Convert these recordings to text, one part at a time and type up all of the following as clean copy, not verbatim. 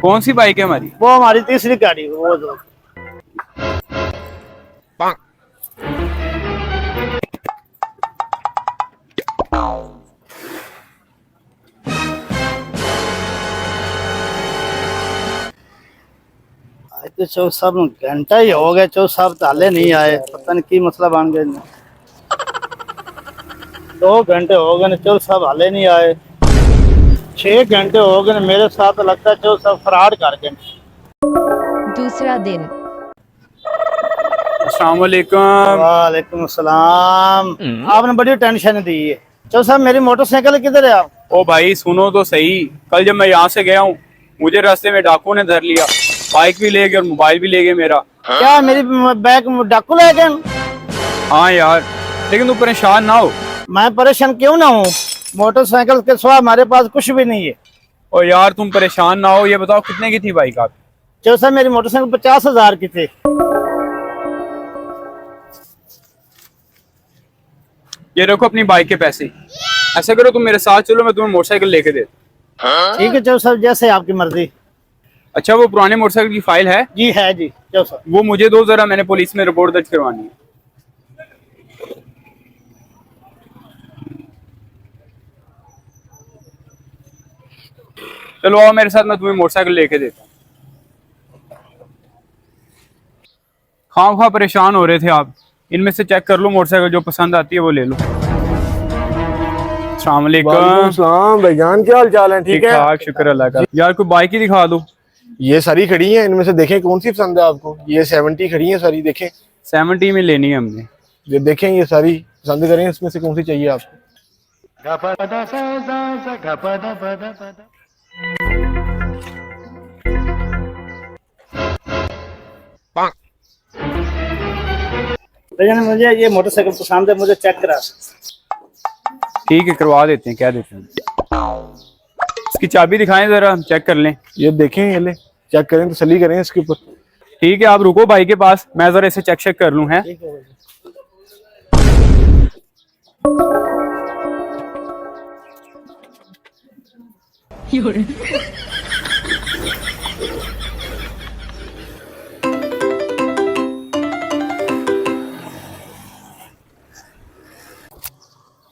कौन सी बाइक है हमारी? वो हमारी तीसरी गाड़ी वो जो आज तो चौक साहब घंटा ही हो गया, चौक साहब तो हाले नहीं आए, पता नहीं की मसला बन गया। 2 घंटे हो गए चौक साहब हाले नहीं आए, 6 घंटे हो गए मेरे साथ, लगता है चौक साहब फरार कर गए। दूसरा दिन अस्सलाम वालेकुम। वालेकुम सलाम। आपने बड़ी टेंशन दी है। चौक साहब मेरी मोटरसाइकिल किधर है? आप ओ भाई सुनो तो सही, कल जब मैं यहाँ से गया हूँ मुझे रास्ते में डाकू ने धर लिया, बाइक भी ले गए और मोबाइल भी ले गए मेरा। क्या मेरी बैग डाकू ले गए? हाँ यार, लेकिन तू परेशान ना हो। मैं परेशान क्यों ना हूँ, मोटरसाइकिल के सिवा हमारे पास कुछ भी नहीं है। और यार तुम परेशान ना हो, ये बताओ कितने की थी बाइक आप? चौक साहब मेरी मोटरसाइकिल 50,000 की थी। ये रखो अपनी बाइक के पैसे। ऐसा करो तुम मेरे साथ चलो, मैं तुम्हें मोटरसाइकिल लेके दे। ठीक है चौक साहब, जैसे आपकी मर्जी। अच्छा वो पुराने मोटरसाइकिल की फाइल है? जी है जी चौक साहब। वो मुझे दो जरा, मैंने पुलिस में रिपोर्ट दर्ज करवानी है। चलो आओ मेरे साथ, मैं तुम्हें मोटरसाइकिल लेके देता हूँ। खाम खा परेशान हो रहे थे आप, इनमें से चेक कर लो मोटरसाइकिल, जो पसंद आती है वो ले लो। अस्सलाम वालेकुम। सलाम भाईजान, क्या हाल चाल है? ठीक है ठाक, शुक्र अल्लाह का। यार कोई बाइक ही दिखा दो। ये सारी खड़ी हैं, इनमें से देखें कौन सी पसंद है आपको। ये 70 खड़ी हैं सारी, देखें 70 में लेनी है हमने। ये देखें, ये सारी पसंद करें, इसमें से कौन सी चाहिए आपको। भैया मुझे ये मोटरसाइकिल पसंद है, मुझे चेक करा। ठीक है करवा देते हैं, क्या देते हैं। इसकी चाबी दिखाएं जरा, हम चेक कर लें। ये देखें, ये ले चेक करें, तसल्ली करें इसके ऊपर। ठीक है आप रुको भाई के पास, मैं जरा इसे चेक कर लूं। है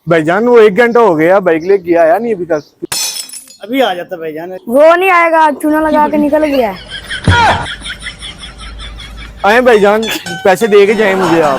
भाईजान वो 1 घंटा हो गया, बाइक लेके गया आया नहीं अभी तक। अभी आ जाता भाईजान। वो नहीं आएगा, चूना लगा के निकल गया है। आए भाईजान, पैसे दे के जाए मुझे आप।